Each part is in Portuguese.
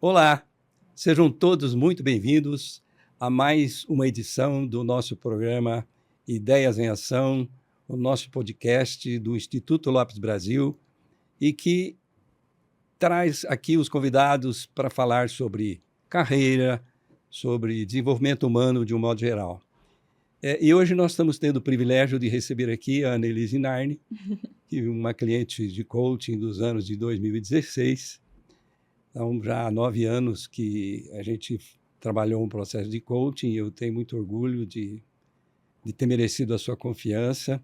Olá, sejam todos muito bem-vindos a mais uma edição do nosso programa Ideias em Ação, o nosso podcast do Instituto Lopes Brasil, e que traz aqui os convidados para falar sobre carreira, sobre desenvolvimento humano de um modo geral. E hoje nós estamos tendo o privilégio de receber aqui a Annelise Narni, que é uma cliente de coaching dos anos de 2016. Então, já há 9 anos que a gente trabalhou um processo de coaching e eu tenho muito orgulho de ter merecido a sua confiança.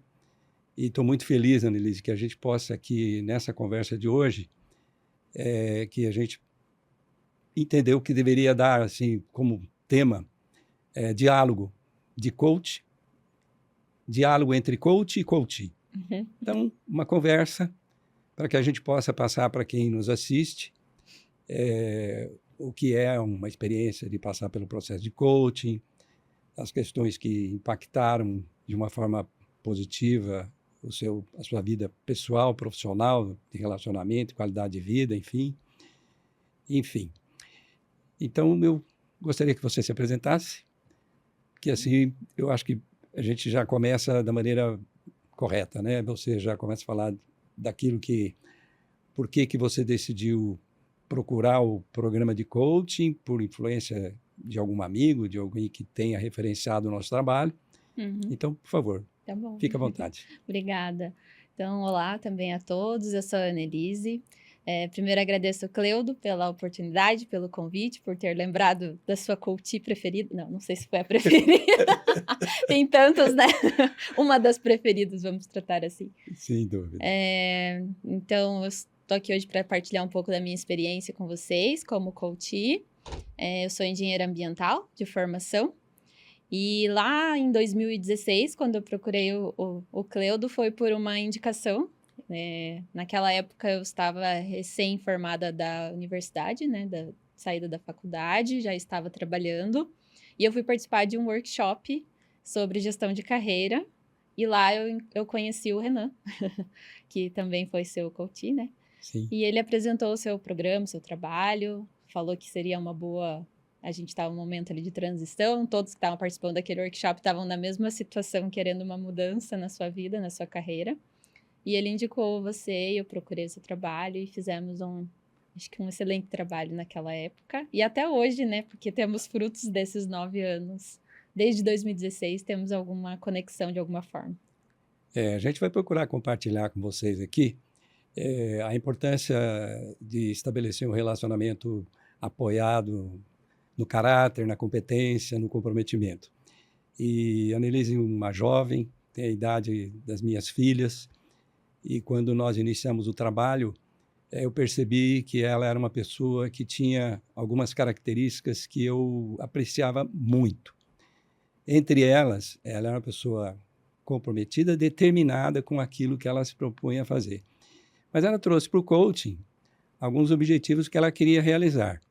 E estou muito feliz, Annelise, que a gente possa aqui, nessa conversa de hoje, que a gente entendeu que deveria dar, assim, como tema, diálogo de coach, diálogo entre coach e coachee. Uhum. Então, uma conversa para que a gente possa passar para quem nos assiste o que é uma experiência de passar pelo processo de coaching, as questões que impactaram de uma forma positiva a sua vida pessoal, profissional, de relacionamento, qualidade de vida, enfim. Então, eu gostaria que você se apresentasse, que assim eu acho que a gente já começa da maneira correta, né? Você já começa a falar daquilo por que você decidiu procurar o programa de coaching por influência de algum amigo, de alguém que tenha referenciado o nosso trabalho. Uhum. Então, por favor, Tá bom. fique à vontade. Obrigada. Então, olá também a todos, eu sou a Annelise. Primeiro agradeço ao Cleudo pela oportunidade, pelo convite, por ter lembrado da sua coachee preferida. Não sei se foi a preferida. Tem tantas, né? Uma das preferidas, vamos tratar assim. Sem dúvida. Então, eu estou aqui hoje para partilhar um pouco da minha experiência com vocês como coachee. Eu sou engenheira ambiental de formação. E lá em 2016, quando eu procurei o Cleudo, foi por uma indicação. Naquela época eu estava recém-formada da universidade, né, da saída da faculdade, já estava trabalhando. E eu fui participar de um workshop sobre gestão de carreira. E lá eu conheci o Renan, que também foi seu coach, né? Sim. E ele apresentou o seu programa, o seu trabalho, falou que seria uma boa... A gente estava num momento ali de transição, todos que estavam participando daquele workshop estavam na mesma situação, querendo uma mudança na sua vida, na sua carreira. E ele indicou você, eu procurei o seu trabalho e fizemos acho que um excelente trabalho naquela época. E até hoje, né, porque temos frutos desses 9 anos. Desde 2016 temos alguma conexão de alguma forma. A gente vai procurar compartilhar com vocês aqui a importância de estabelecer um relacionamento apoiado no caráter, na competência, no comprometimento. E a Annelise é uma jovem, tem a idade das minhas filhas, e quando nós iniciamos o trabalho, eu percebi que ela era uma pessoa que tinha algumas características que eu apreciava muito. Entre elas, ela era uma pessoa comprometida, determinada com aquilo que ela se propunha a fazer. Mas ela trouxe para o coaching alguns objetivos que ela queria realizar.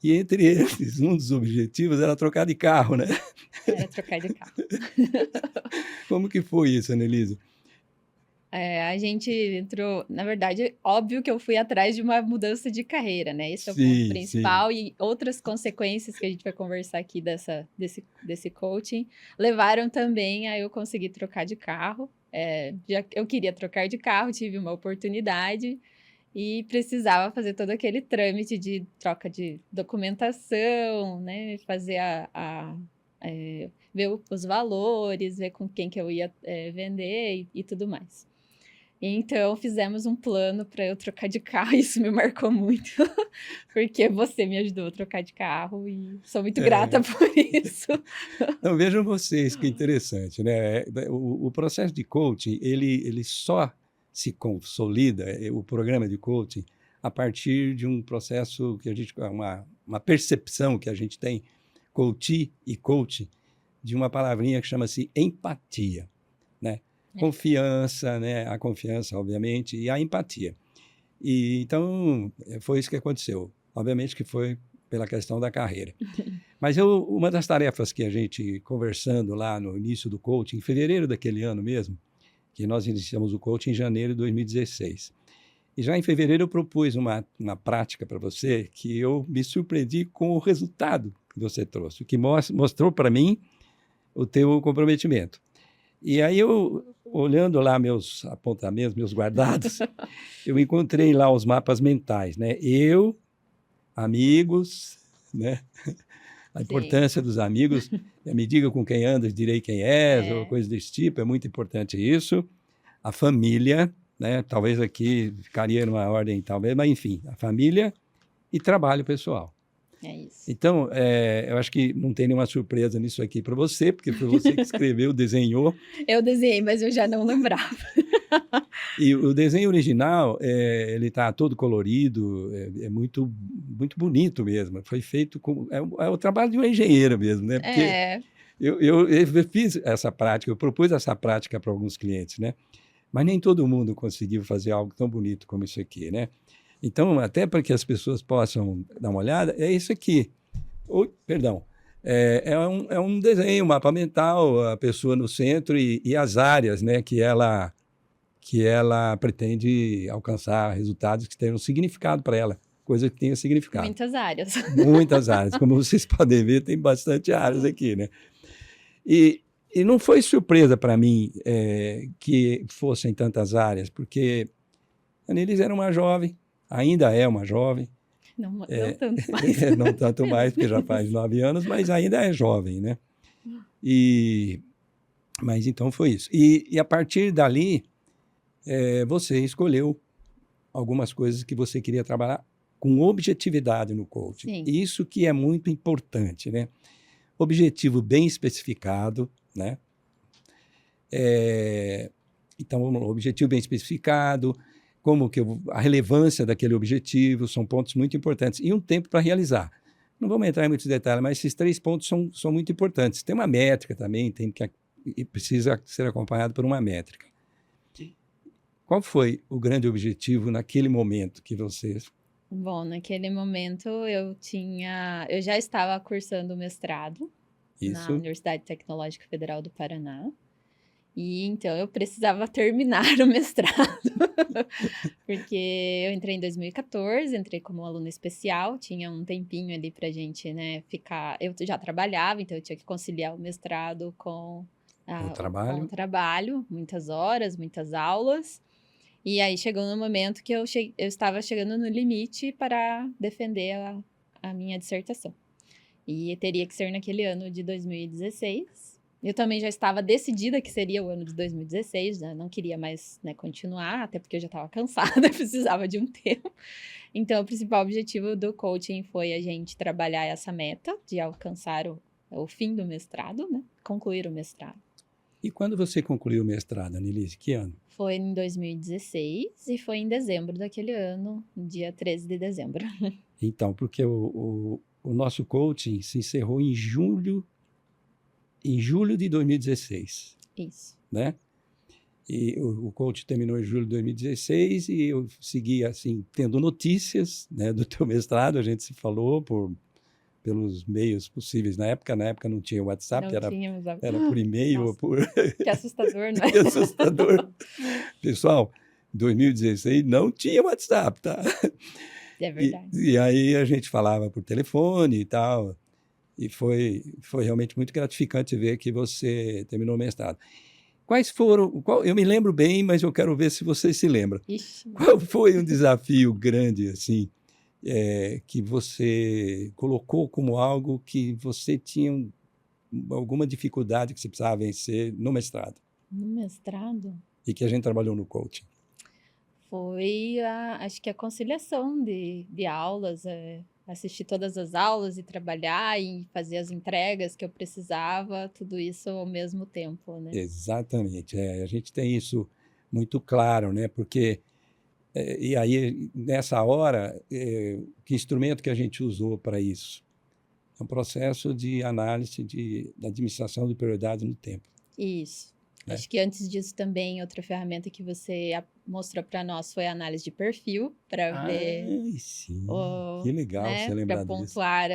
E entre eles, um dos objetivos era trocar de carro, né? Era trocar de carro. Como que foi isso, Annelise? A gente entrou... Na verdade, óbvio que eu fui atrás de uma mudança de carreira, né? Esse é o ponto principal. E outras consequências que a gente vai conversar aqui desse coaching levaram também a eu conseguir trocar de carro. Eu queria trocar de carro, tive uma oportunidade e precisava fazer todo aquele trâmite de troca de documentação, né? Fazer ver os valores, ver com quem que eu ia vender e tudo mais. Então, fizemos um plano para eu trocar de carro, e isso me marcou muito, porque você me ajudou a trocar de carro e sou muito grata por isso. Então, vejam vocês que interessante, né? O processo de coaching, ele só se consolida, o programa de coaching, a partir de um processo que a gente, uma percepção que a gente tem, coachee e coaching, de uma palavrinha que chama-se empatia, né? Confiança, né? A confiança, obviamente, e a empatia. E então, foi isso que aconteceu. Obviamente que foi pela questão da carreira. Mas uma das tarefas que a gente, conversando lá no início do coaching, em fevereiro daquele ano mesmo, que nós iniciamos o coaching em janeiro de 2016, E já em fevereiro eu propus uma prática para você que eu me surpreendi com o resultado que você trouxe, o que mostrou para mim o teu comprometimento. E aí eu, olhando lá meus apontamentos, meus guardados, eu encontrei lá os mapas mentais, né? Eu, amigos, né? A importância dos amigos, me diga com quem andas, direi quem és, ou coisa desse tipo, é muito importante isso. A família, né? Talvez aqui ficaria numa ordem, talvez, mas enfim, a família e trabalho pessoal. É isso. Então, eu acho que não tem nenhuma surpresa nisso aqui para você, porque foi você que escreveu, desenhou. Eu desenhei, mas eu já não lembrava. E o desenho original, ele está todo colorido, é muito, muito bonito mesmo. Foi feito com... É o trabalho de um engenheiro mesmo, né? Porque eu fiz essa prática, eu propus essa prática para alguns clientes, né? Mas nem todo mundo conseguiu fazer algo tão bonito como isso aqui, né? Então, até para que as pessoas possam dar uma olhada, é isso aqui. Perdão. É um desenho, um mapa mental, a pessoa no centro e as áreas, né, que ela pretende alcançar resultados que tenham significado para ela, coisa que tenha significado. Muitas áreas. Muitas áreas. Como vocês podem ver, tem bastante áreas aqui, né? E não foi surpresa para mim que fossem tantas áreas, porque a Anelise era uma jovem, ainda é uma jovem. Não tanto mais. Não tanto mais, porque já faz 9 anos, mas ainda é jovem, né? Mas então foi isso. E a partir dali, você escolheu algumas coisas que você queria trabalhar com objetividade no coaching. Sim. Isso que é muito importante, né? Objetivo bem especificado, né? Então, objetivo bem especificado, a relevância daquele objetivo, são pontos muito importantes. E um tempo para realizar. Não vamos entrar em muitos detalhes, mas esses 3 pontos são muito importantes. Tem uma métrica também, e precisa ser acompanhado por uma métrica. Qual foi o grande objetivo naquele momento que você... Bom, naquele momento eu já estava cursando o mestrado na Universidade Tecnológica Federal do Paraná. E então eu precisava terminar o mestrado, porque eu entrei em 2014, entrei como aluna especial, tinha um tempinho ali pra gente, né, ficar... Eu já trabalhava, então eu tinha que conciliar o mestrado com o trabalho, muitas horas, muitas aulas. E aí chegou no momento que eu estava chegando no limite para defender a minha dissertação. E teria que ser naquele ano de 2016. Eu também já estava decidida que seria o ano de 2016, né? Não queria mais, né, continuar, até porque eu já estava cansada, precisava de um tempo. Então, o principal objetivo do coaching foi a gente trabalhar essa meta de alcançar o fim do mestrado, né? Concluir o mestrado. E quando você concluiu o mestrado, Anelise, que ano? Foi em 2016 e foi em dezembro daquele ano, dia 13 de dezembro. Então, porque o nosso coaching se encerrou em julho de 2016. Isso. Né? E o coaching terminou em julho de 2016 e eu segui, assim, tendo notícias, né, do teu mestrado. A gente se falou pelos meios possíveis. Na época não tinha WhatsApp, era por e-mail. Ou por... Que assustador, não é? Que assustador. Pessoal, 2016 não tinha WhatsApp, tá? É verdade. E aí a gente falava por telefone e tal. E foi realmente muito gratificante ver que você terminou o mestrado. Quais foram... eu me lembro bem, mas eu quero ver se você se lembra. Ixi. Qual foi um desafio grande, assim, que você colocou como algo que você tinha alguma dificuldade que você precisava vencer no mestrado? No mestrado? E que a gente trabalhou no coaching? Foi, acho que a conciliação de aulas, assistir todas as aulas e trabalhar e fazer as entregas que eu precisava, tudo isso ao mesmo tempo, né? Exatamente. A gente tem isso muito claro, né? Porque, e aí, nessa hora, que instrumento que a gente usou para isso? É um processo de análise da administração de prioridades no tempo. Isso. Acho que antes disso também, outra ferramenta que você mostrou para nós foi a análise de perfil, para ver... Sim, que legal, né, você lembrar disso. Para pontuar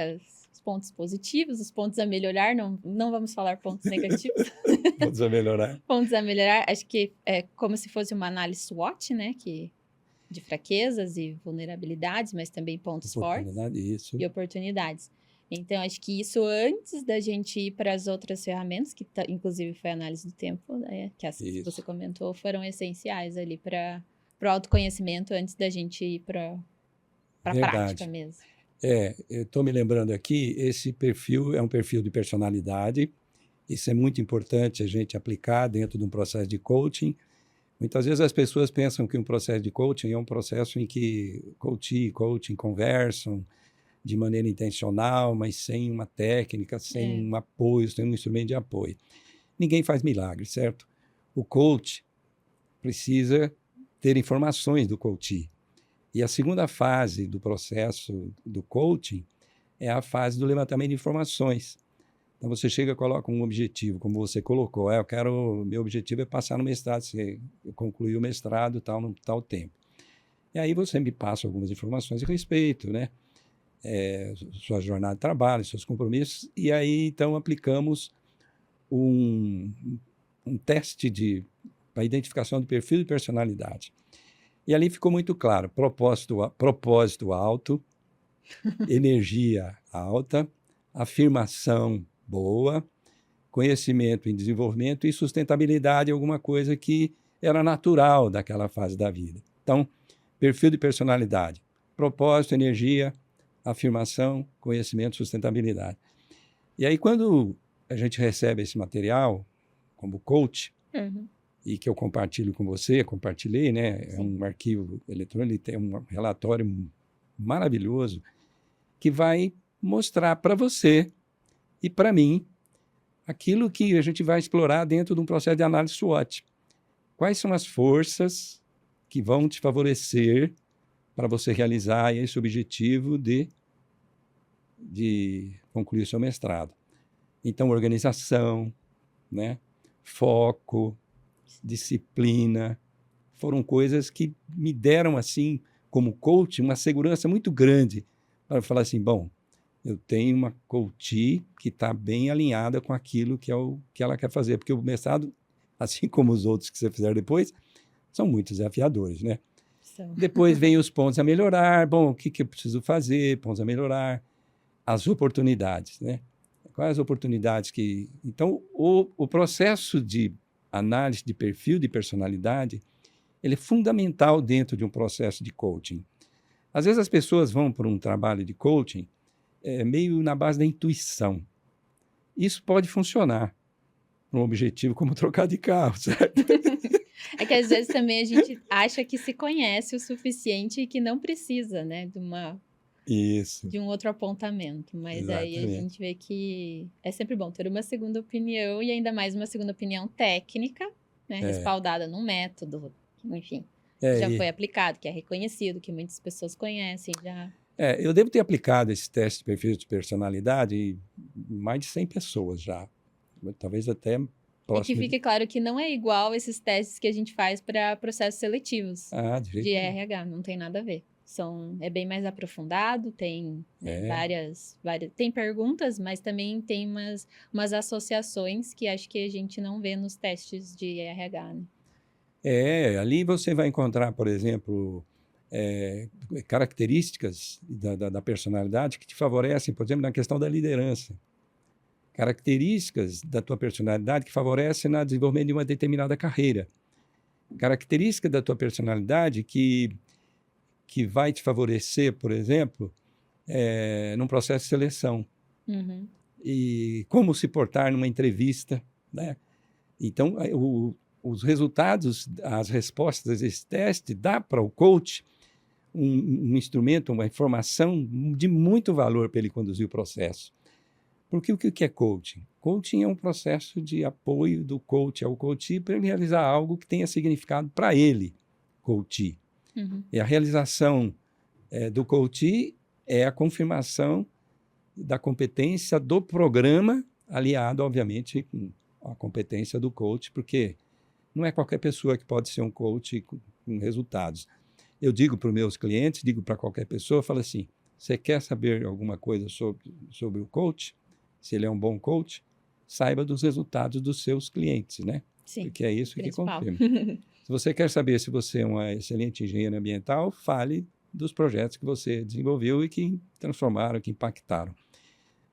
os pontos positivos, os pontos a melhorar, não vamos falar pontos negativos. Pontos a melhorar. Pontos a melhorar, acho que é como se fosse uma análise SWOT, né, que de fraquezas e vulnerabilidades, mas também pontos fortes Isso. e oportunidades. Então, acho que isso antes da gente ir para as outras ferramentas, que inclusive foi a análise do tempo, né, que você comentou, foram essenciais ali para o autoconhecimento antes da gente ir para a prática mesmo. Eu estou me lembrando aqui, esse perfil é um perfil de personalidade. Isso é muito importante a gente aplicar dentro de um processo de coaching. Muitas vezes as pessoas pensam que um processo de coaching é um processo em que coach e coaching conversam de maneira intencional, mas sem uma técnica, sem um apoio, sem um instrumento de apoio. Ninguém faz milagre, certo? O coach precisa ter informações do coachee. E a segunda fase do processo do coaching é a fase do levantamento de informações. Então, você chega e coloca um objetivo, como você colocou. Meu objetivo é passar no mestrado, você concluir o mestrado tal tempo. E aí você me passa algumas informações a respeito, né? Sua jornada de trabalho, seus compromissos. E aí, então, aplicamos um teste para identificação de perfil de personalidade. E ali ficou muito claro, propósito alto, energia alta, afirmação boa, conhecimento em desenvolvimento e sustentabilidade, alguma coisa que era natural daquela fase da vida. Então, perfil de personalidade, propósito, energia, afirmação, conhecimento, sustentabilidade. E aí, quando a gente recebe esse material, como coach, e que eu compartilho com você, compartilhei, né? É um arquivo eletrônico, tem um relatório maravilhoso que vai mostrar para você e para mim aquilo que a gente vai explorar dentro de um processo de análise SWOT. Quais são as forças que vão te favorecer para você realizar esse objetivo de concluir o seu mestrado? Então, organização, né? Foco, disciplina, foram coisas que me deram, assim, como coach, uma segurança muito grande para falar assim, bom, eu tenho uma coach que está bem alinhada com aquilo que ela quer fazer, porque o mestrado, assim como os outros que você fizer depois, são muito desafiadores, né? Depois vem os pontos a melhorar, bom, o que eu preciso fazer, pontos a melhorar, as oportunidades, né? Quais as oportunidades que... Então, o processo de análise de perfil de personalidade, ele é fundamental dentro de um processo de coaching. Às vezes as pessoas vão para um trabalho de coaching meio na base da intuição. Isso pode funcionar para um objetivo como trocar de carro, certo? É que às vezes também a gente acha que se conhece o suficiente e que não precisa, né, de um outro apontamento, mas Exatamente. aí a gente vê que é sempre bom ter uma segunda opinião e ainda mais uma segunda opinião técnica, né, respaldada num método, enfim, que já foi aplicado, que é reconhecido, que muitas pessoas conhecem já. Eu devo ter aplicado esse teste de perfil de personalidade em mais de 100 pessoas já, talvez até próximo. E que fique claro que não é igual esses testes que a gente faz para processos seletivos de RH, não tem nada a ver. É bem mais aprofundado, tem várias... Tem perguntas, mas também tem umas associações que acho que a gente não vê nos testes de RH, né? Ali você vai encontrar, por exemplo, características da personalidade que te favorecem, por exemplo, na questão da liderança. Características da tua personalidade que favorecem no desenvolvimento de uma determinada carreira. Características da tua personalidade que vai te favorecer, por exemplo, num processo de seleção. E como se portar numa entrevista, né? Então, os resultados, as respostas desse teste, dá para o coach um instrumento, uma informação de muito valor para ele conduzir o processo. Porque o que é coaching? Coaching é um processo de apoio do coach ao coach para ele realizar algo que tenha significado para ele, coach. E a realização do coach é a confirmação da competência do programa, aliado, obviamente, com a competência do coach, porque não é qualquer pessoa que pode ser um coach com resultados. Eu digo para os meus clientes, digo para qualquer pessoa, eu falo assim, você quer saber alguma coisa sobre o coach? Se ele é um bom coach, saiba dos resultados dos seus clientes, né? Sim, porque é isso que confirma. Se você quer saber se você é uma excelente engenheira ambiental, fale dos projetos que você desenvolveu e que transformaram, que impactaram.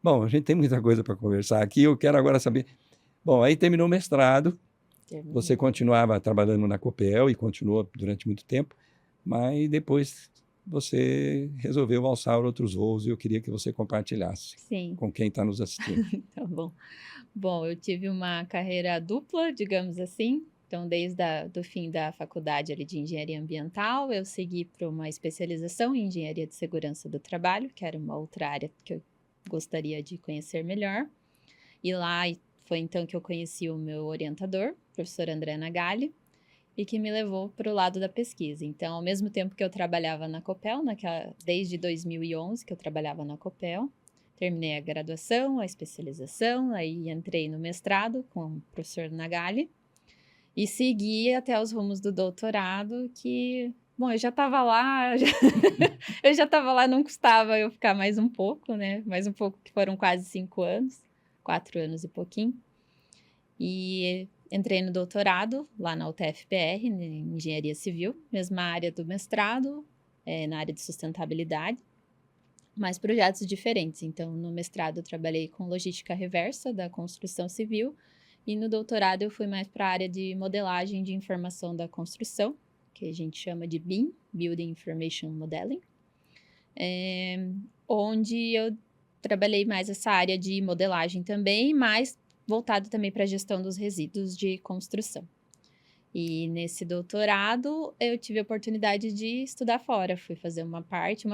Bom, a gente tem muita coisa para conversar aqui. Eu quero agora saber... Bom, aí terminou o mestrado. Você continuava trabalhando na Copel e continuou durante muito tempo, mas depois você resolveu alçar outros voos e eu queria que você compartilhasse Sim. com quem está nos assistindo. Tá bom. Bom, eu tive uma carreira dupla, digamos assim. Então, desde o fim da faculdade ali de engenharia ambiental, eu segui para uma especialização em engenharia de segurança do trabalho, que era uma outra área que eu gostaria de conhecer melhor. E lá foi então que eu conheci o meu orientador, o professor André Nagali, e que me levou para o lado da pesquisa. Então, ao mesmo tempo que eu trabalhava na Copel, desde 2011 que eu trabalhava na Copel, terminei a graduação, a especialização, aí entrei no mestrado com o professor Nagali e segui até os rumos do doutorado, que, bom, eu já estava lá, eu já estava lá, não custava eu ficar mais um pouco, né? Mais um pouco, que foram quase 5 anos, 4 anos e pouquinho. E entrei no doutorado, lá na UTF-PR, em Engenharia Civil, mesma área do mestrado, na área de sustentabilidade, mas projetos diferentes. Então, no mestrado eu trabalhei com logística reversa da construção civil e no doutorado eu fui mais para a área de modelagem de informação da construção, que a gente chama de BIM, Building Information Modeling, onde eu trabalhei mais essa área de modelagem também, mas voltado também para a gestão dos resíduos de construção. E nesse doutorado, eu tive a oportunidade de estudar fora. Fui fazer uma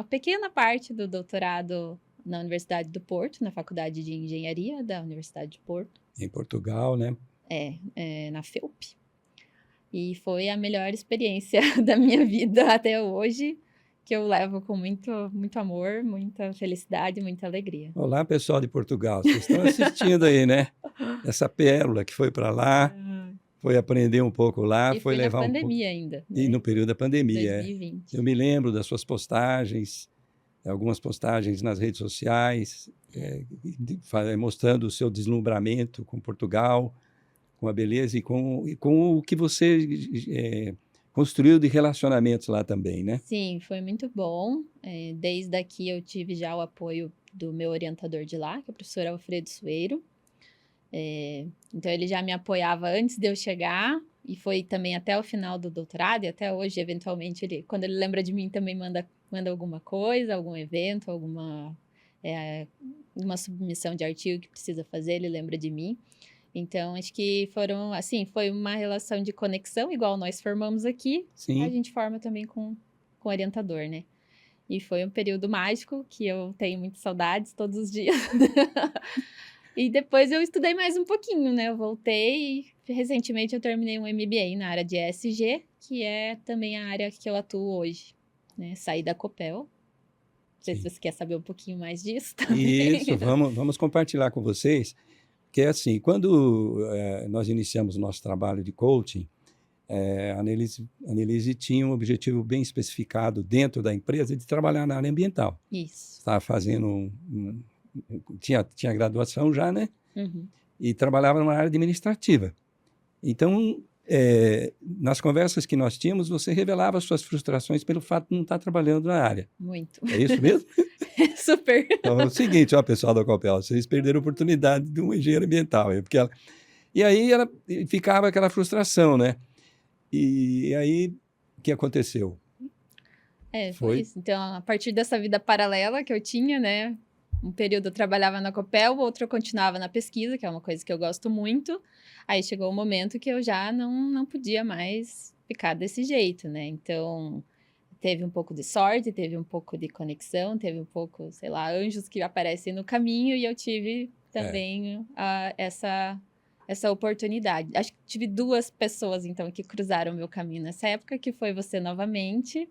pequena parte do doutorado na Universidade do Porto, na Faculdade de Engenharia da Universidade de Porto. Em Portugal, né? Na FEUP. E foi a melhor experiência da minha vida até hoje, que eu levo com muito, muito amor, muita felicidade, muita alegria. Olá, pessoal de Portugal. Vocês estão assistindo aí, né? Essa pérola que foi para lá, foi aprender um pouco lá, E foi levar na pandemia ainda. Né? E no período da pandemia. 2020. Eu me lembro das suas postagens, algumas postagens nas redes sociais, mostrando o seu deslumbramento com Portugal, com a beleza e com o que você construiu de relacionamentos lá também, né? Sim, foi muito bom. Desde aqui eu tive já o apoio do meu orientador de lá, que é o professor Alfredo Sueiro. Então, ele já me apoiava antes de eu chegar e foi também até o final do doutorado e até hoje, eventualmente, quando ele lembra de mim, também manda alguma coisa, algum evento, uma submissão de artigo que precisa fazer, ele lembra de mim. Então, acho que foi uma relação de conexão, igual nós formamos aqui, Sim. A gente forma também com o orientador, né? E foi um período mágico que eu tenho muitas saudades todos os dias. E depois eu estudei mais um pouquinho, né? Eu voltei e recentemente eu terminei um MBA na área de ESG, que é também a área que eu atuo hoje, né? Saí da Copel. Não sei se você quer saber um pouquinho mais disso também. Isso, vamos compartilhar com vocês, que é assim, quando nós iniciamos o nosso trabalho de coaching, a Annelise tinha um objetivo bem especificado dentro da empresa de trabalhar na área ambiental. Isso. Estava fazendo tinha graduação já, né? Uhum. E trabalhava numa área administrativa. Então, nas conversas que nós tínhamos, você revelava suas frustrações pelo fato de não estar trabalhando na área. Muito. É isso mesmo? Super. Então, é o seguinte, pessoal da Copel, vocês perderam a oportunidade de um engenheiro ambiental. E aí ficava aquela frustração, né? E aí, o que aconteceu? Foi isso. Então, a partir dessa vida paralela que eu tinha, né? Um período eu trabalhava na Copel, outro eu continuava na pesquisa, que é uma coisa que eu gosto muito. Aí chegou um momento que eu já não podia mais ficar desse jeito, né? Então, teve um pouco de sorte, teve um pouco de conexão, teve um pouco, sei lá, anjos que aparecem no caminho e eu tive também essa oportunidade. Acho que tive 2 pessoas, então, que cruzaram o meu caminho nessa época, que foi você novamente,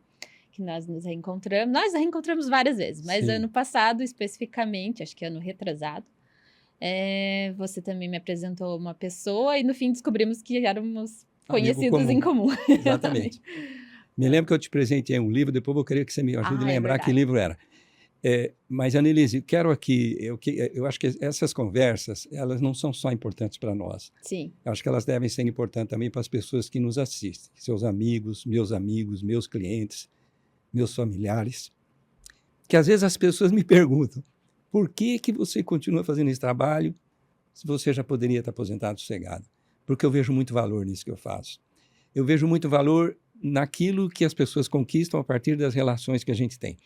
que nós nos reencontramos. Nós nos reencontramos várias vezes, mas ano passado, especificamente, acho que ano retrasado, você também me apresentou uma pessoa e no fim descobrimos que éramos conhecidos em comum. Exatamente. Me lembro que eu te presenteei um livro, depois eu queria que você me ajude a lembrar que livro era. Mas, Annelise, quero aqui, eu acho que essas conversas, elas não são só importantes para nós. Sim. Eu acho que elas devem ser importantes também para as pessoas que nos assistem, seus amigos, meus clientes, meus familiares. Que às vezes as pessoas me perguntam, por que você continua fazendo esse trabalho se você já poderia estar aposentado, sossegado? Porque eu vejo muito valor nisso que eu faço. Eu vejo muito valor naquilo que as pessoas conquistam a partir das relações que a gente tem.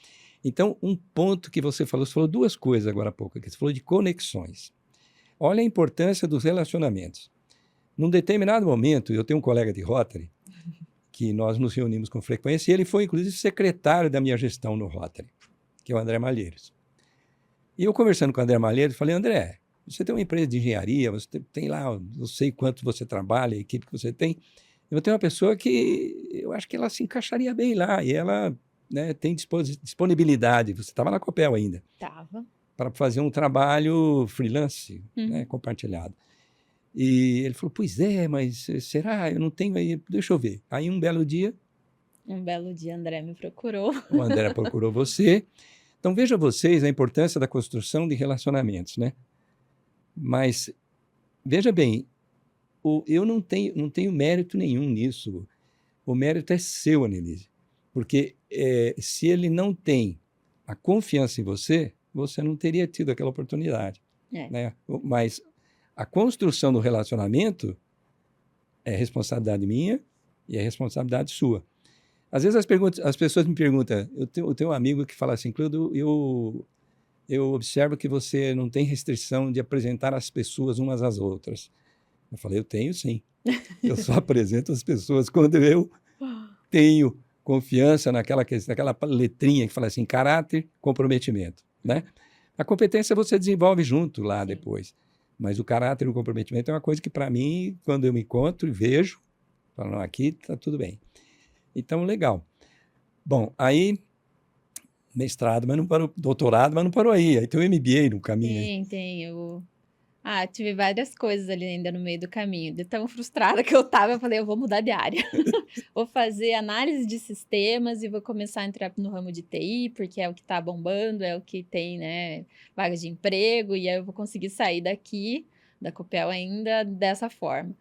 Então, um ponto que você falou duas coisas agora há pouco, aqui. Você falou de conexões. Olha a importância dos relacionamentos. Num determinado momento, eu tenho um colega de Rotary, que nós nos reunimos com frequência, e ele foi, inclusive, secretário da minha gestão no Rotary, que é o André Malheiros. E eu conversando com o André Malheiros, falei, André, você tem uma empresa de engenharia, você tem lá, eu sei quanto você trabalha, a equipe que você tem. Eu tenho uma pessoa que eu acho que ela se encaixaria bem lá, e ela, né, tem disponibilidade. Você estava na Copel ainda. Estava. Para fazer um trabalho freelance, né, compartilhado. E ele falou, pois é, mas será? Eu não tenho aí, deixa eu ver. Aí um belo dia, André me procurou. o André procurou você. Então, veja vocês a importância da construção de relacionamentos, né? Mas, veja bem, eu não tenho mérito nenhum nisso. O mérito é seu, Annelise. Porque se ele não tem a confiança em você, você não teria tido aquela oportunidade. Né? Mas a construção do relacionamento é responsabilidade minha e é responsabilidade sua. Às vezes as pessoas me perguntam, eu tenho um amigo que fala assim, Cleudo, eu observo que você não tem restrição de apresentar as pessoas umas às outras. Eu falei, eu tenho sim. Eu só apresento as pessoas quando eu tenho confiança naquela letrinha que fala assim, caráter, comprometimento. Né? A competência você desenvolve junto lá depois. Mas o caráter e o comprometimento é uma coisa que, para mim, quando eu me encontro e vejo, falo, não, aqui está tudo bem. Então, legal. Bom, aí, mestrado, mas não parou, doutorado, mas não parou aí. Aí tem o MBA no caminho. Tem. Tive várias coisas ali ainda no meio do caminho. De tão frustrada que eu estava, eu falei, eu vou mudar de área. Vou fazer análise de sistemas e vou começar a entrar no ramo de TI, porque é o que está bombando, é o que tem, né, vagas de emprego, e aí eu vou conseguir sair daqui, da Copel ainda, dessa forma.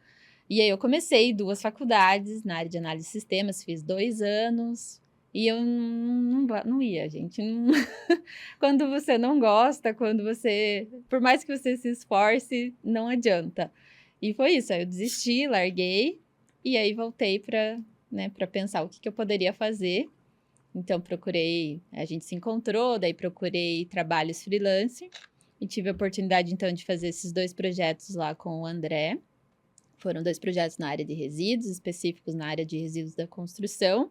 E aí eu comecei 2 faculdades na área de análise de sistemas, fiz 2 anos, e eu não ia, gente. Quando você não gosta, por mais que você se esforce, não adianta. E foi isso, aí eu desisti, larguei, e aí voltei para pensar o que eu poderia fazer. Então, a gente se encontrou, daí procurei trabalhos freelance, e tive a oportunidade, então, de fazer esses 2 projetos lá com o André. Foram 2 projetos na área de resíduos, específicos na área de resíduos da construção.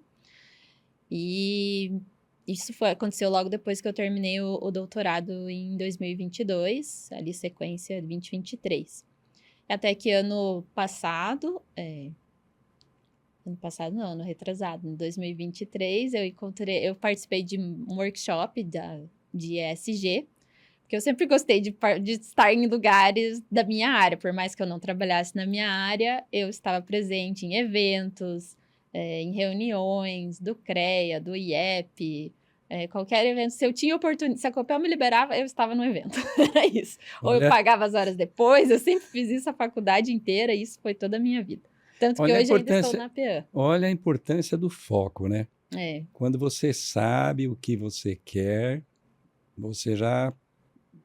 E isso aconteceu logo depois que eu terminei o doutorado em 2022, ali sequência 2023. Até que ano retrasado, em 2023, eu participei de um workshop de ESG, porque eu sempre gostei de estar em lugares da minha área. Por mais que eu não trabalhasse na minha área, eu estava presente em eventos, em reuniões do CREA, do IEP, qualquer evento. Se eu tinha oportunidade, se a Copel me liberava, eu estava no evento. Era isso. Ou eu pagava as horas depois, eu sempre fiz isso a faculdade inteira, e isso foi toda a minha vida. Tanto que hoje ainda estou na PEAM. Olha a importância do foco, né? Quando você sabe o que você quer, você já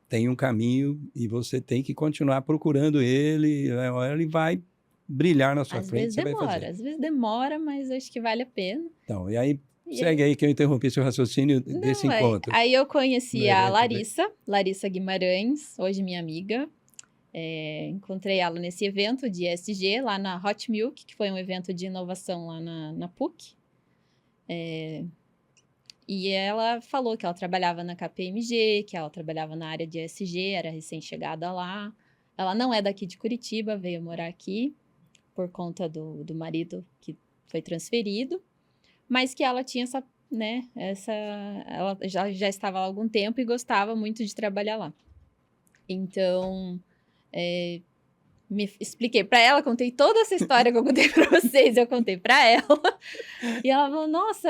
tem um caminho e você tem que continuar procurando ele, ele vai brilhar na sua frente, você vai fazer. Às vezes demora, mas acho que vale a pena. Então, e aí, segue aí que eu interrompi seu raciocínio desse encontro. Aí eu conheci a Larissa Guimarães, hoje minha amiga. Encontrei ela nesse evento de ESG, lá na Hot Milk, que foi um evento de inovação lá na PUC. E ela falou que ela trabalhava na KPMG, que ela trabalhava na área de ESG, era recém-chegada lá. Ela não é daqui de Curitiba, veio morar aqui por conta do marido que foi transferido, mas que ela tinha ela já estava lá há algum tempo e gostava muito de trabalhar lá. Então, me expliquei para ela, contei toda essa história que eu contei para vocês, eu contei para ela. E ela falou, nossa,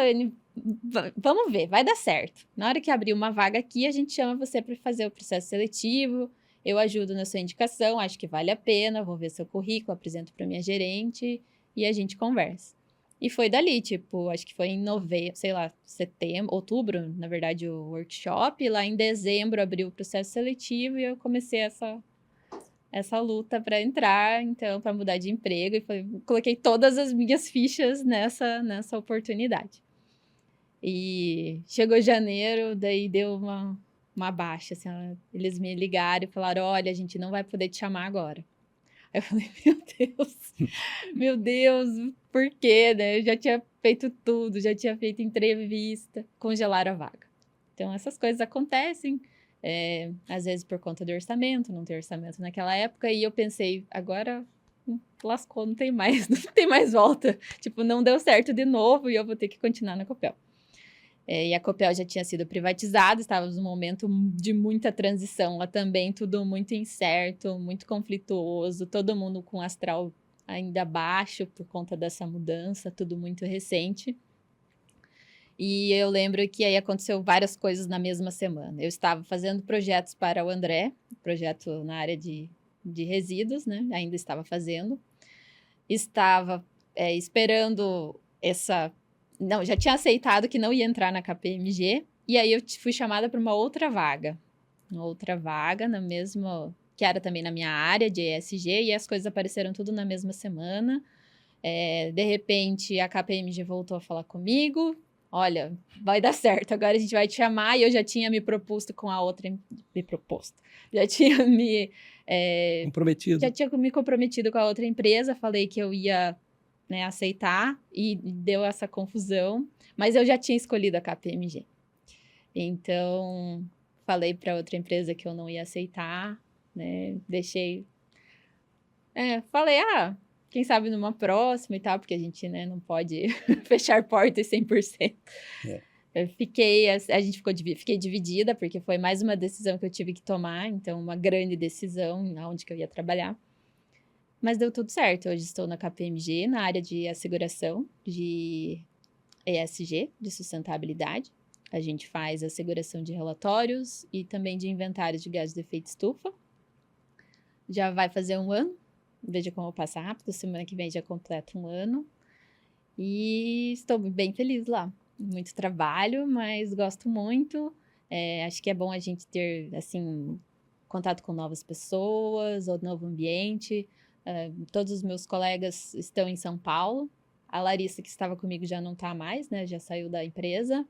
vamos ver, vai dar certo. Na hora que abrir uma vaga aqui, a gente chama você para fazer o processo seletivo, eu ajudo na sua indicação, acho que vale a pena, vou ver seu currículo, apresento para minha gerente e a gente conversa. E foi dali, tipo, acho que foi em novembro, sei lá, setembro, outubro, na verdade, o workshop. Lá em dezembro abriu o processo seletivo e eu comecei essa luta para entrar, então, para mudar de emprego. E coloquei todas as minhas fichas nessa oportunidade. E chegou janeiro, daí deu uma baixa, assim, eles me ligaram e falaram, olha, a gente não vai poder te chamar agora. Aí eu falei, meu Deus, por quê, né? Eu já tinha feito tudo, já tinha feito entrevista, congelaram a vaga. Então, essas coisas acontecem, às vezes por conta do orçamento, não ter orçamento naquela época, e eu pensei, agora lascou, não tem mais volta. Tipo, não deu certo de novo e eu vou ter que continuar na Copel. E a Copel já tinha sido privatizada, estávamos num momento de muita transição lá também, tudo muito incerto, muito conflituoso, todo mundo com astral ainda baixo por conta dessa mudança, tudo muito recente. E eu lembro que aí aconteceu várias coisas na mesma semana. Eu estava fazendo projetos para o André, projeto na área de resíduos, né? Ainda estava fazendo. Estava esperando essa... Não, já tinha aceitado que não ia entrar na KPMG, e aí eu fui chamada para uma outra vaga na mesma, que era também na minha área de ESG, e as coisas apareceram tudo na mesma semana. De repente, a KPMG voltou a falar comigo, olha, vai dar certo, agora a gente vai te chamar, e eu já tinha me proposto com a outra, já tinha me comprometido com a outra empresa, falei que eu ia... né, aceitar, e deu essa confusão, mas eu já tinha escolhido a KPMG. Então, falei para outra empresa que eu não ia aceitar, né, deixei... falei, quem sabe numa próxima e tal, porque a gente, né, não pode fechar portas 100%. Eu fiquei dividida, porque foi mais uma decisão que eu tive que tomar, então uma grande decisão, onde que eu ia trabalhar. Mas deu tudo certo. Hoje estou na KPMG, na área de asseguração, de ESG, de sustentabilidade. A gente faz asseguração de relatórios e também de inventários de gases de efeito estufa. Já vai fazer 1 ano. Veja como passa rápido. Semana que vem já completa 1 ano. E estou bem feliz lá. Muito trabalho, mas gosto muito. Acho que é bom a gente ter, assim, contato com novas pessoas, ou novo ambiente. Todos os meus colegas estão em São Paulo. A Larissa, que estava comigo, já não está mais, né? Já saiu da empresa.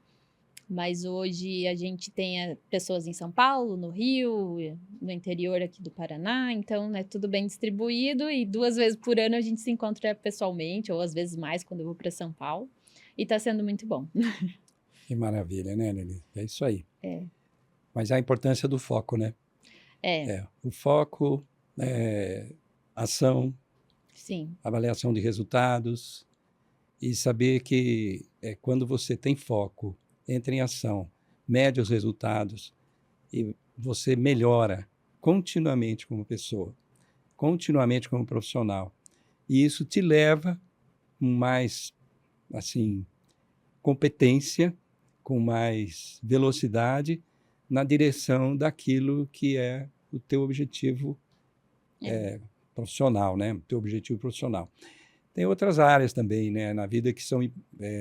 Mas hoje a gente tem pessoas em São Paulo, no Rio, no interior aqui do Paraná. Então, é tudo bem distribuído. E 2 vezes por ano a gente se encontra pessoalmente, ou às vezes mais, quando eu vou para São Paulo. E está sendo muito bom. Que maravilha, né, Nelly? É isso aí. Mas a importância do foco, né? O foco... ação, sim, avaliação de resultados, e saber que quando você tem foco, entra em ação, mede os resultados e você melhora continuamente como pessoa, continuamente como profissional. E isso te leva com mais, assim, competência, com mais velocidade na direção daquilo que é o teu objetivo profissional, né? Teu objetivo profissional. Tem outras áreas também, né, na vida que são,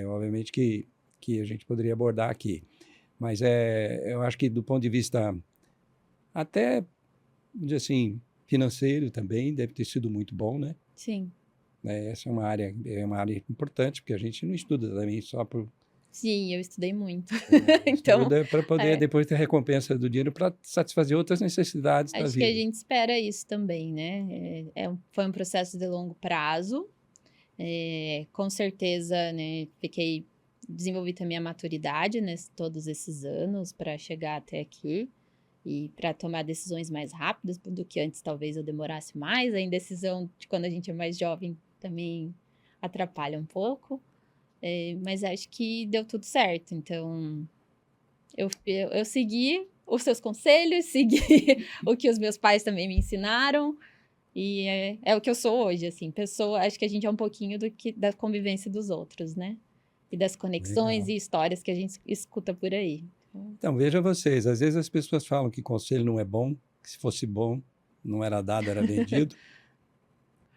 obviamente, que a gente poderia abordar aqui. Mas eu acho que do ponto de vista até, vamos dizer assim, financeiro também, deve ter sido muito bom, né? Sim. Essa é uma área importante, porque a gente não estuda também só por... Sim, eu estudei muito. Então, para poder depois ter recompensa do dinheiro para satisfazer outras necessidades da vida. Acho que a gente espera isso também, né? Foi um processo de longo prazo. Com certeza, né? Desenvolvi também a maturidade, todos esses anos para chegar até aqui e para tomar decisões mais rápidas do que antes. Talvez eu demorasse mais. A indecisão de quando a gente é mais jovem também atrapalha um pouco. Mas acho que deu tudo certo. Então, eu segui os seus conselhos, segui o que os meus pais também me ensinaram. E é o que eu sou hoje, assim. Acho que a gente é um pouquinho da convivência dos outros, né? e das conexões Legal. e histórias que a gente escuta por aí. Então, veja vocês, às vezes as pessoas falam que conselho não é bom, que se fosse bom, não era dado, era vendido.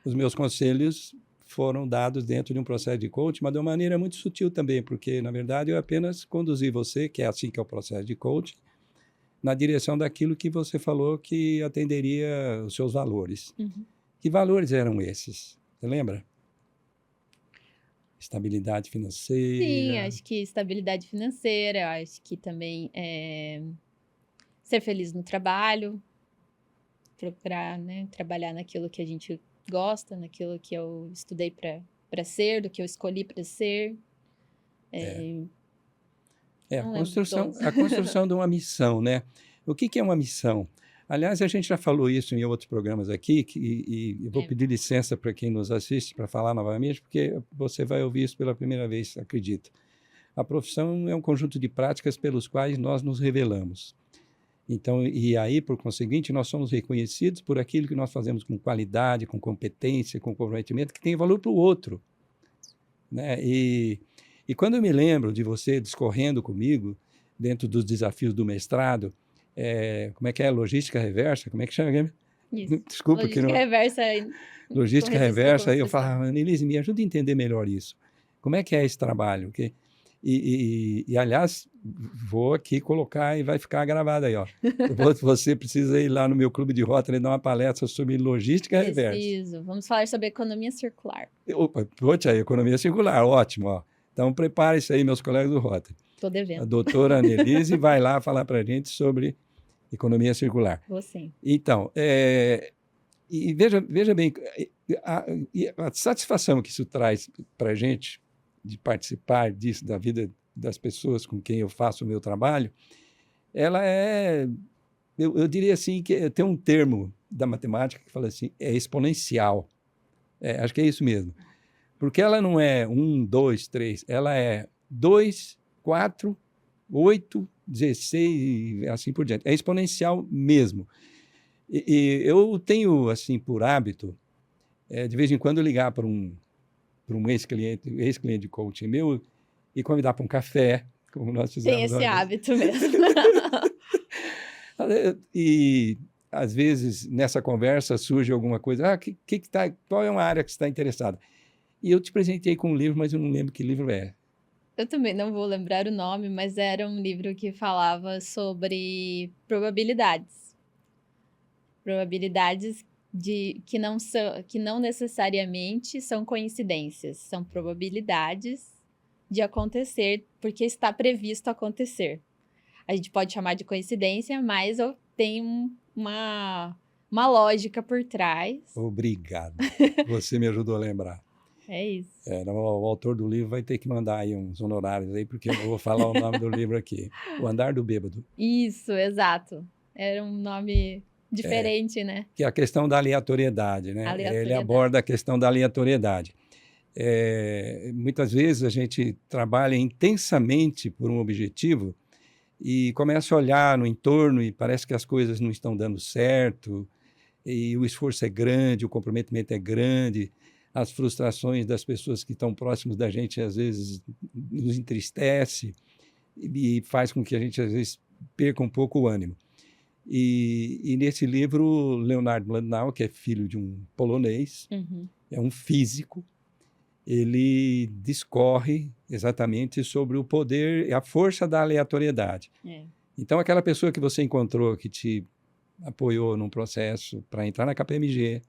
Os meus conselhos foram dados dentro de um processo de coaching, mas de uma maneira muito sutil também, porque, na verdade, eu apenas conduzi você, que é assim que é o processo de coaching, na direção daquilo que você falou que atenderia os seus valores. Uhum. Que valores eram esses? Você lembra? Estabilidade Sim, financeira. acho que estabilidade financeira, acho que também ser feliz no trabalho, procurar, né, trabalhar naquilo que a gente gosta, naquilo que eu estudei para ser, do que eu escolhi para ser. É, Não lembro todos. a construção de uma missão, né? O que é uma missão? Aliás, a gente já falou isso em outros programas aqui, e eu vou É. pedir licença para quem nos assiste para falar novamente, porque você vai ouvir isso pela primeira vez, acredito. A profissão é um conjunto de práticas pelos quais nós nos revelamos. Então, e aí, por conseguinte, nós somos reconhecidos por aquilo que nós fazemos com qualidade, com competência, com comprometimento, que tem valor para o outro, né? E quando eu me lembro de você discorrendo comigo, dentro dos desafios do mestrado, como é que é? Logística reversa? Como é que chama? Isso. Desculpa, que Logística não... reversa Logística corretista reversa, aí eu construção. falava, Annelise, me ajuda a entender melhor isso. Como é que é esse trabalho? Aliás, vou aqui colocar e vai ficar gravado aí, ó. Você precisa ir lá no meu clube de Rotary dar uma palestra sobre logística reversa. Preciso. Vamos falar sobre economia circular. Opa, poxa, aí, economia circular, ótimo, ó. Então, prepare-se aí, meus colegas do Rotary. Estou A devendo. doutora Annelise vai lá falar para a gente sobre economia circular. Vou sim. Então, e veja bem, a satisfação que isso traz para a gente, de participar disso, da vida das pessoas com quem eu faço o meu trabalho, ela eu diria assim, que tem um termo da matemática que fala assim, é exponencial. Acho que é isso mesmo. Porque ela não é 1, 2, 3, ela é 2, 4, 8, 16 e assim por diante. É exponencial mesmo. E eu tenho, assim, por hábito, de vez em quando ligar para um ex-cliente de coaching meu e convidar para um café, como nós fizemos. Tem esse hábito mesmo. E às vezes nessa conversa surge alguma coisa, qual é uma área que você está interessado? E eu te presentei com um livro, mas eu não lembro que livro é. Eu também não vou lembrar o nome, mas era um livro que falava sobre probabilidades. Probabilidades que não necessariamente são coincidências, são probabilidades de acontecer, porque está previsto acontecer. A gente pode chamar de coincidência, mas tem uma lógica por trás. Obrigado. Você me ajudou a lembrar. É isso. O autor do livro vai ter que mandar aí uns honorários aí, porque eu não vou falar o nome do livro aqui. O Andar do Bêbado. Isso, exato. Era um nome diferente, né? Que é a questão da aleatoriedade, né? Aleatoriedade. Ele aborda a questão da aleatoriedade. Muitas vezes a gente trabalha intensamente por um objetivo e começa a olhar no entorno e parece que as coisas não estão dando certo, e o esforço é grande, o comprometimento é grande, as frustrações das pessoas que estão próximas da gente às vezes nos entristece e faz com que a gente às vezes perca um pouco o ânimo. E nesse livro, Leonard Mlodinow, que é filho de um polonês, é um físico, ele discorre exatamente sobre o poder e a força da aleatoriedade. Então, aquela pessoa que você encontrou, que te apoiou num processo para entrar na KPMG,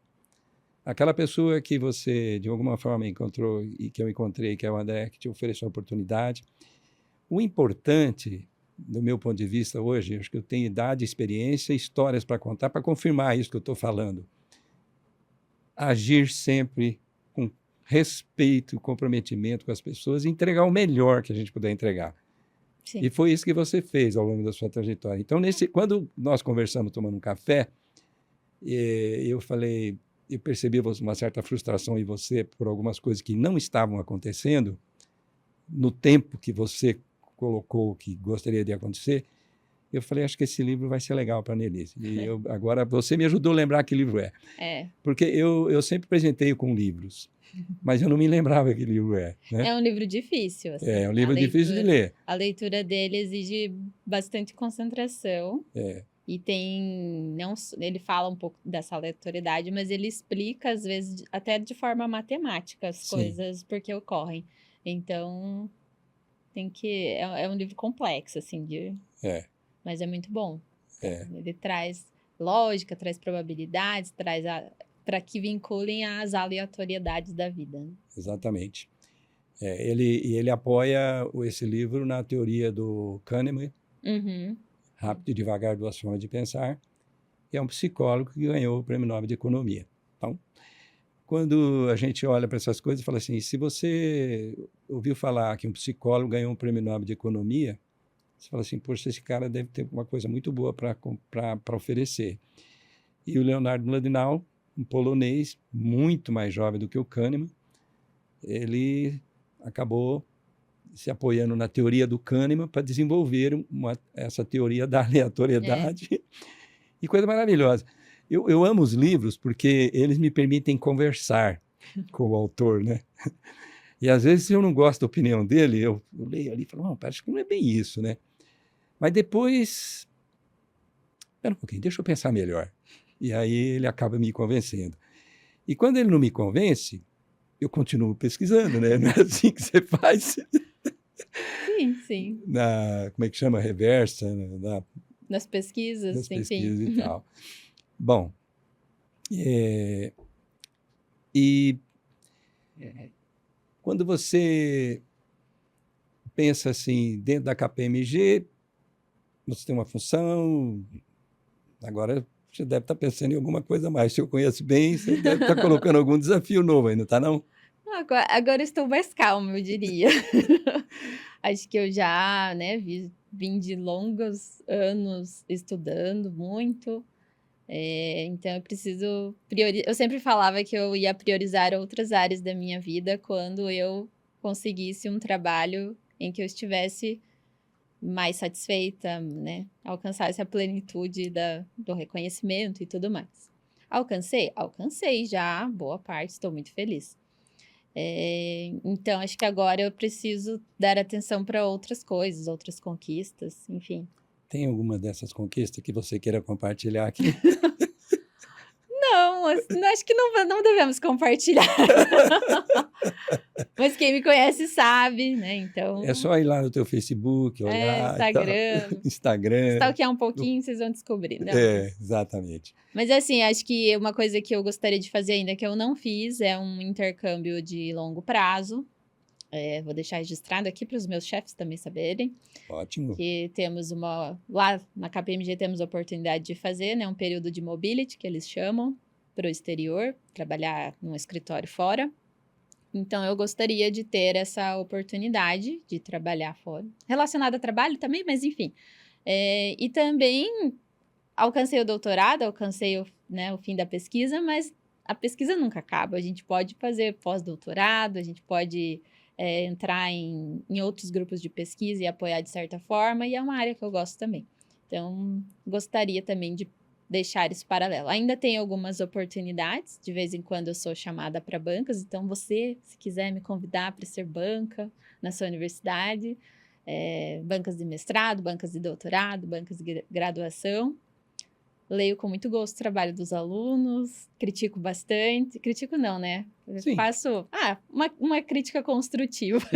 aquela pessoa que você, de alguma forma, encontrou e que eu encontrei, que é o André, que te ofereceu a oportunidade. O importante, do meu ponto de vista hoje, acho que eu tenho idade, experiência, histórias para contar, para confirmar isso que eu estou falando. Agir sempre com respeito, comprometimento com as pessoas e entregar o melhor que a gente puder entregar. Sim. E foi isso que você fez ao longo da sua trajetória. Então, quando nós conversamos tomando um café, eu falei, eu percebi uma certa frustração em você por algumas coisas que não estavam acontecendo no tempo que você colocou que gostaria de acontecer. Eu falei, acho que esse livro vai ser legal para a Nelise. E agora você me ajudou a lembrar que livro é. Porque eu sempre apresentei com livros, mas eu não me lembrava que livro é. Né? É um livro difícil, assim. É um livro difícil de ler. A leitura dele exige bastante concentração. E ele fala um pouco dessa aleatoriedade, mas ele explica, às vezes, até de forma matemática as coisas, porque ocorrem. Então, é um livro complexo, assim, mas é muito bom. Ele traz lógica, traz probabilidades, para que vinculem às aleatoriedades da vida. Né? Exatamente. Ele apoia esse livro na teoria do Kahneman, Rápido e Devagar, Duas Formas de Pensar, que é um psicólogo que ganhou o Prêmio Nobel de Economia. Então, quando a gente olha para essas coisas, fala assim, se você ouviu falar que um psicólogo ganhou um Prêmio Nobel de Economia, você fala assim, poxa, esse cara deve ter uma coisa muito boa para oferecer. E o Leonardo Mlodinow, um polonês muito mais jovem do que o Kahneman, ele acabou se apoiando na teoria do Kahneman para desenvolver essa teoria da aleatoriedade. E coisa maravilhosa. Eu amo os livros porque eles me permitem conversar com o autor, né? E às vezes, se eu não gosto da opinião dele, eu leio ali e falo, não, acho que não é bem isso, né? Mas depois, espera um pouquinho, deixa eu pensar melhor. E aí ele acaba me convencendo. E quando ele não me convence, eu continuo pesquisando, né? Não é assim que você faz? Sim. Como é que chama? Reversa? Nas pesquisas, nas enfim. pesquisas e tal. Bom, quando você pensa assim, dentro da KPMG, você tem uma função, agora você deve estar pensando em alguma coisa a mais. Se eu conheço bem, você deve estar colocando algum desafio novo aí, não está não? Agora estou mais calma, eu diria. Acho que eu já, né, vim de longos anos estudando muito, então eu preciso priorizar. Eu sempre falava que eu ia priorizar outras áreas da minha vida quando eu conseguisse um trabalho em que eu estivesse mais satisfeita, né, alcançasse a plenitude do reconhecimento e tudo mais. Alcancei já, boa parte, estou muito feliz. Então, acho que agora eu preciso dar atenção para outras coisas, outras conquistas, enfim. Tem alguma dessas conquistas que você queira compartilhar aqui? Não, acho que não devemos compartilhar. Mas quem me conhece sabe, né? Então. É só ir lá no teu Facebook, olhar. Instagram. Stalkear um pouquinho, vocês vão descobrir. Não, exatamente. Mas assim, acho que uma coisa que eu gostaria de fazer ainda que eu não fiz é um intercâmbio de longo prazo. Vou deixar registrado aqui para os meus chefes também saberem. Ótimo. Que temos lá na KPMG temos a oportunidade de fazer, né, um período de mobility, que eles chamam, para o exterior, trabalhar num escritório fora. Então, eu gostaria de ter essa oportunidade de trabalhar fora. Relacionado a trabalho também, mas enfim. E também alcancei o doutorado, alcancei o fim da pesquisa, mas a pesquisa nunca acaba. A gente pode fazer pós-doutorado, a gente pode entrar em outros grupos de pesquisa e apoiar de certa forma, e é uma área que eu gosto também. Então, gostaria também de deixar isso paralelo. Ainda tem algumas oportunidades, de vez em quando eu sou chamada para bancas, então você, se quiser me convidar para ser banca na sua universidade, bancas de mestrado, bancas de doutorado, bancas de graduação, leio com muito gosto o trabalho dos alunos, critico bastante. Critico não, né? Sim. Faço uma crítica construtiva.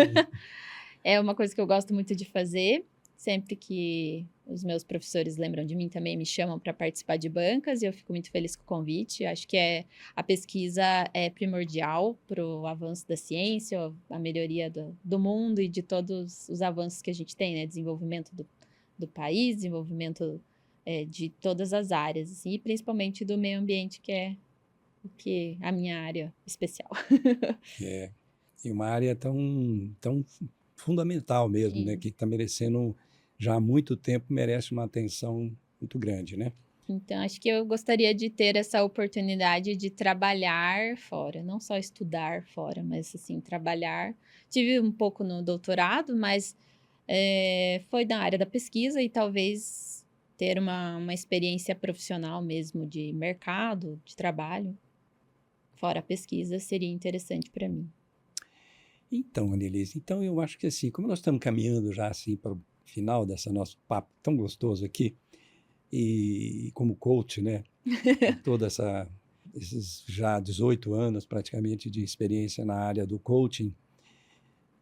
É uma coisa que eu gosto muito de fazer. Sempre que os meus professores lembram de mim, também me chamam para participar de bancas, e eu fico muito feliz com o convite. Acho que a pesquisa é primordial para o avanço da ciência, a melhoria do mundo e de todos os avanços que a gente tem, né? Desenvolvimento do país, desenvolvimento de todas as áreas, assim, e principalmente do meio ambiente, que é a minha área especial. E uma área tão fundamental mesmo, né? Que está merecendo, já há muito tempo, merece uma atenção muito grande, né? Então, acho que eu gostaria de ter essa oportunidade de trabalhar fora, não só estudar fora, mas, assim, trabalhar. Tive um pouco no doutorado, mas foi na área da pesquisa e talvez ter uma experiência profissional mesmo de mercado, de trabalho, fora a pesquisa, seria interessante para mim. Então, Annelise, então eu acho que assim, como nós estamos caminhando já assim para o final desse nosso papo tão gostoso aqui, e como coach, né, com esses já 18 anos praticamente de experiência na área do coaching,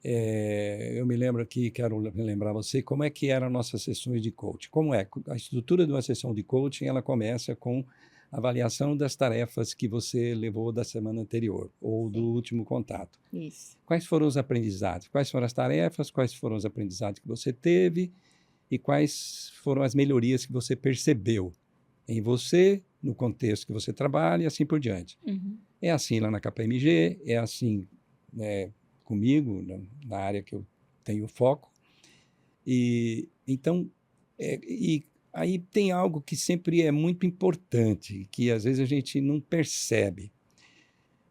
eu me lembro aqui, quero lembrar você, como é que eram nossas sessões de coaching. Como é? A estrutura de uma sessão de coaching, ela começa com avaliação das tarefas que você levou da semana anterior ou do Sim, último contato. isso. Quais foram os aprendizados? Quais foram as tarefas? Quais foram os aprendizados que você teve? E quais foram as melhorias que você percebeu em você, no contexto que você trabalha e assim por diante. Uhum. É assim lá na KPMG, é assim, né, comigo, na área que eu tenho foco. E então, e aí tem algo que sempre é muito importante, que às vezes a gente não percebe.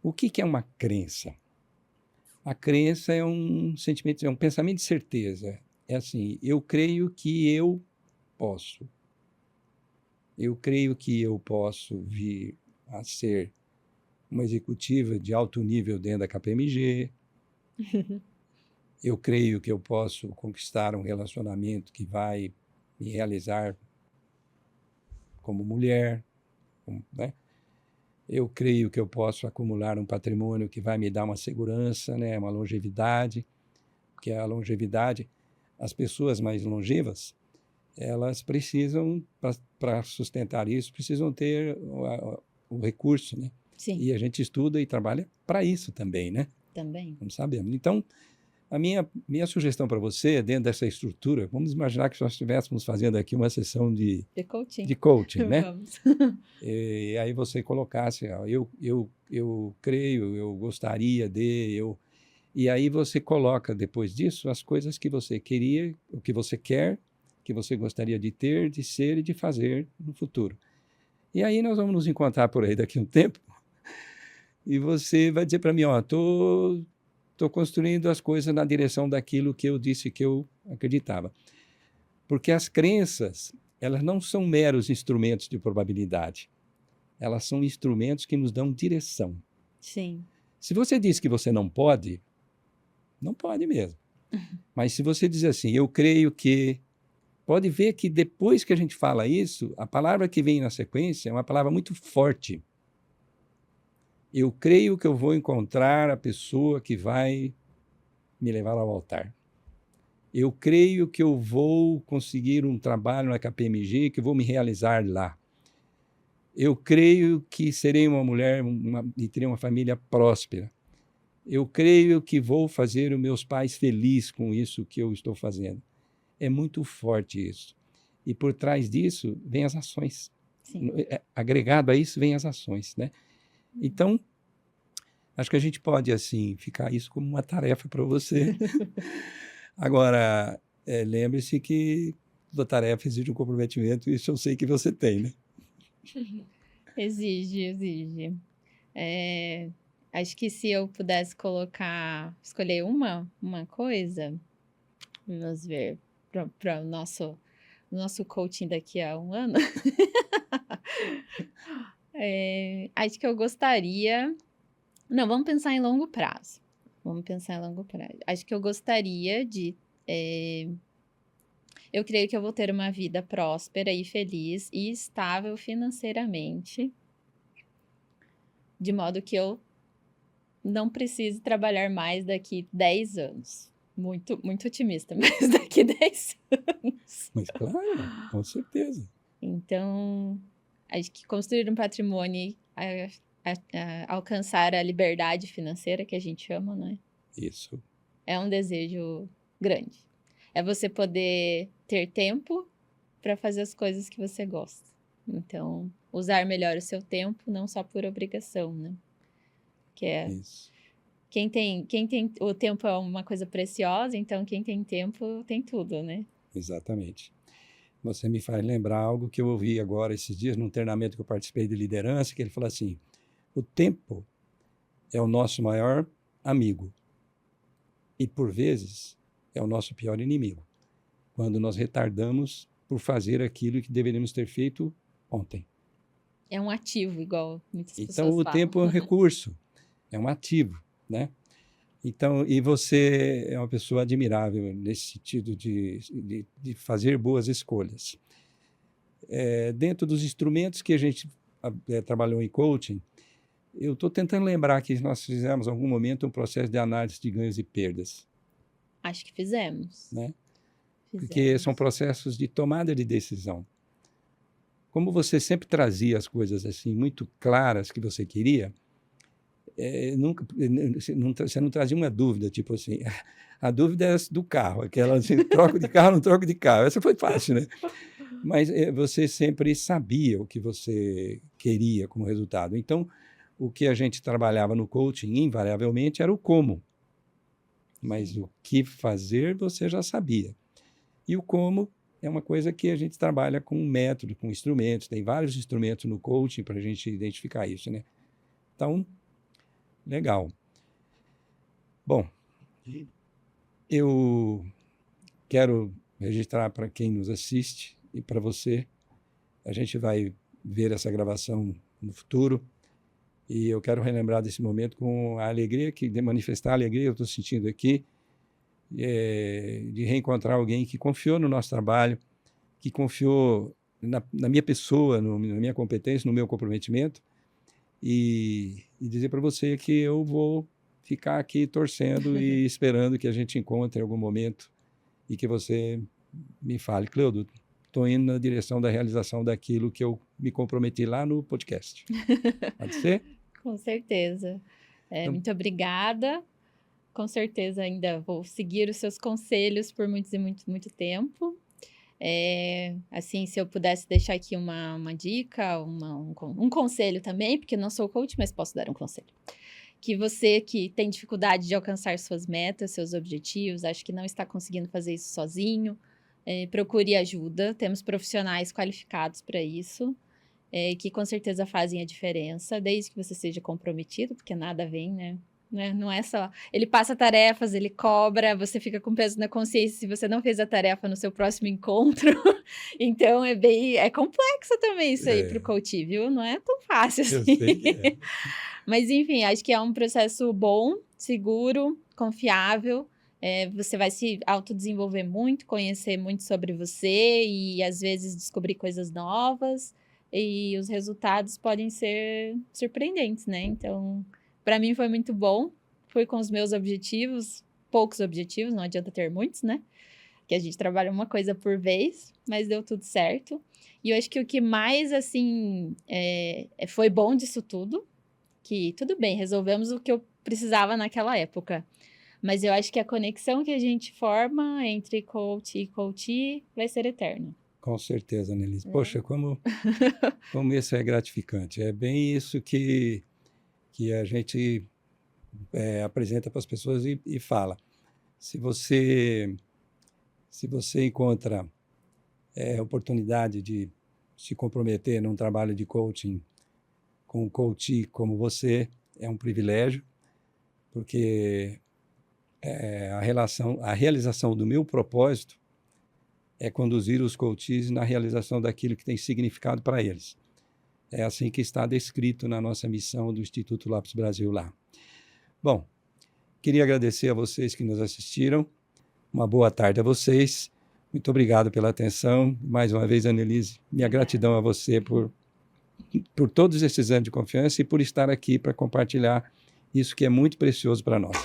O que é uma crença? A crença é um sentimento, é um pensamento de certeza. É assim, eu creio que eu posso. Eu creio que eu posso vir a ser uma executiva de alto nível dentro da KPMG. Eu creio que eu posso conquistar um relacionamento que vai me realizar como mulher, né? Eu creio que eu posso acumular um patrimônio que vai me dar uma segurança, né? Uma longevidade, porque a longevidade, as pessoas mais longevas, elas precisam, para sustentar isso, precisam ter o recurso, né? Sim, E a gente estuda e trabalha para isso também, né? também. Não sabemos. Então, a minha sugestão para você, dentro dessa estrutura, vamos imaginar que nós estivéssemos fazendo aqui uma sessão de De coaching? coaching, né? Vamos. E aí você colocasse, ó, eu creio, eu gostaria e aí você coloca depois disso as coisas que você queria, o que você quer, que você gostaria de ter, de ser e de fazer no futuro. E aí nós vamos nos encontrar por aí daqui a um tempo e você vai dizer para mim, ó, tô construindo as coisas na direção daquilo que eu disse que eu acreditava. Porque as crenças, elas não são meros instrumentos de probabilidade. Elas são instrumentos que nos dão direção. Sim. Se você diz que você não pode, não pode mesmo. Mas se você diz assim, eu creio que... Pode ver que depois que a gente fala isso, a palavra que vem na sequência é uma palavra muito forte. Eu creio que eu vou encontrar a pessoa que vai me levar ao altar. Eu creio que eu vou conseguir um trabalho na KPMG, que eu vou me realizar lá. Eu creio que serei uma mulher e terei uma família próspera. Eu creio que vou fazer os meus pais felizes com isso que eu estou fazendo. É muito forte isso. E por trás disso, vem as ações. Sim. Agregado a isso, vem as ações, né? Então, acho que a gente pode, assim, ficar isso como uma tarefa para você. Agora, lembre-se que toda tarefa exige um comprometimento, isso eu sei que você tem, né? Exige. Acho que se eu pudesse escolher uma coisa, vamos ver, para o nosso coaching daqui a um ano, acho que eu gostaria. Não, vamos pensar em longo prazo. Acho que eu gostaria de. Eu creio que eu vou ter uma vida próspera e feliz e estável financeiramente, de modo que eu não precise trabalhar mais daqui 10 anos. Muito, muito otimista, mas daqui 10 anos. Mas claro, com certeza. Então, acho que construir um patrimônio, alcançar a liberdade financeira, que a gente chama, né? Isso. É um desejo grande. É você poder ter tempo para fazer as coisas que você gosta. Então, usar melhor o seu tempo, não só por obrigação, né? Que é Isso. quem tem o tempo é uma coisa preciosa, então quem tem tempo tem tudo, né? Exatamente. Você me faz lembrar algo que eu ouvi agora esses dias num treinamento que eu participei de liderança, que ele falou assim: o tempo é o nosso maior amigo e, por vezes, é o nosso pior inimigo, quando nós retardamos por fazer aquilo que deveríamos ter feito ontem. É um ativo, igual muitas Então, pessoas o falam. tempo é um recurso, é um ativo, né? Então, e você é uma pessoa admirável nesse sentido de fazer boas escolhas. Dentro dos instrumentos que a gente trabalhou em coaching, eu estou tentando lembrar que nós fizemos, em algum momento, um processo de análise de ganhos e perdas, Acho que fizemos. né? Porque são processos de tomada de decisão. Como você sempre trazia as coisas assim muito claras que você queria, você não trazia uma dúvida, tipo assim, a dúvida é do carro, aquela assim, troco de carro, não troco de carro. Essa foi fácil, né? Mas você sempre sabia o que você queria como resultado. Então, o que a gente trabalhava no coaching, invariavelmente, era o como. Mas o que fazer, você já sabia. E o como é uma coisa que a gente trabalha com método, com instrumentos. Tem vários instrumentos no coaching para a gente identificar isso, né? Então, legal. Bom, eu quero registrar para quem nos assiste e para você. A gente vai ver essa gravação no futuro e eu quero relembrar desse momento com a alegria, de manifestar a alegria que eu estou sentindo aqui, de reencontrar alguém que confiou no nosso trabalho, que confiou na minha pessoa, na minha competência, no meu comprometimento, e dizer para você que eu vou ficar aqui torcendo e esperando que a gente encontre em algum momento e que você me fale, Cleudo, estou indo na direção da realização daquilo que eu me comprometi lá no podcast. Pode ser? Com certeza. Então, Muito obrigada. Com certeza ainda vou seguir os seus conselhos por muito tempo. Assim, se eu pudesse deixar aqui uma dica, um conselho também, porque eu não sou coach, mas posso dar um conselho. Que você que tem dificuldade de alcançar suas metas, seus objetivos, acho que não está conseguindo fazer isso sozinho, procure ajuda. Temos profissionais qualificados para isso, que com certeza fazem a diferença, desde que você seja comprometido, porque nada vem, né? Não é só... Ele passa tarefas, ele cobra, você fica com peso na consciência se você não fez a tarefa no seu próximo encontro. Então, é complexo também isso aí para o coach, viu? Não é tão fácil assim. eu sei que é. Mas, enfim, acho que é um processo bom, seguro, confiável. Você vai se autodesenvolver muito, conhecer muito sobre você e, às vezes, descobrir coisas novas. E os resultados podem ser surpreendentes, né? Então, para mim foi muito bom. Fui com os meus objetivos, poucos objetivos, não adianta ter muitos, né? Que a gente trabalha uma coisa por vez, mas deu tudo certo. E eu acho que o que mais, assim, foi bom disso tudo, que tudo bem, resolvemos o que eu precisava naquela época. Mas eu acho que a conexão que a gente forma entre coach e coachee vai ser eterna. Com certeza, Annelise. Poxa, como isso é gratificante. É bem isso que a gente apresenta para as pessoas e fala. Se você encontra oportunidade de se comprometer num trabalho de coaching com um coachee como você, é um privilégio, porque a realização do meu propósito é conduzir os coachees na realização daquilo que tem significado para eles. É assim que está descrito na nossa missão do Instituto Lopes Brasil lá. Bom, queria agradecer a vocês que nos assistiram. Uma boa tarde a vocês. Muito obrigado pela atenção. Mais uma vez, Annelise, minha gratidão a você por todos esses anos de confiança e por estar aqui para compartilhar isso que é muito precioso para nós.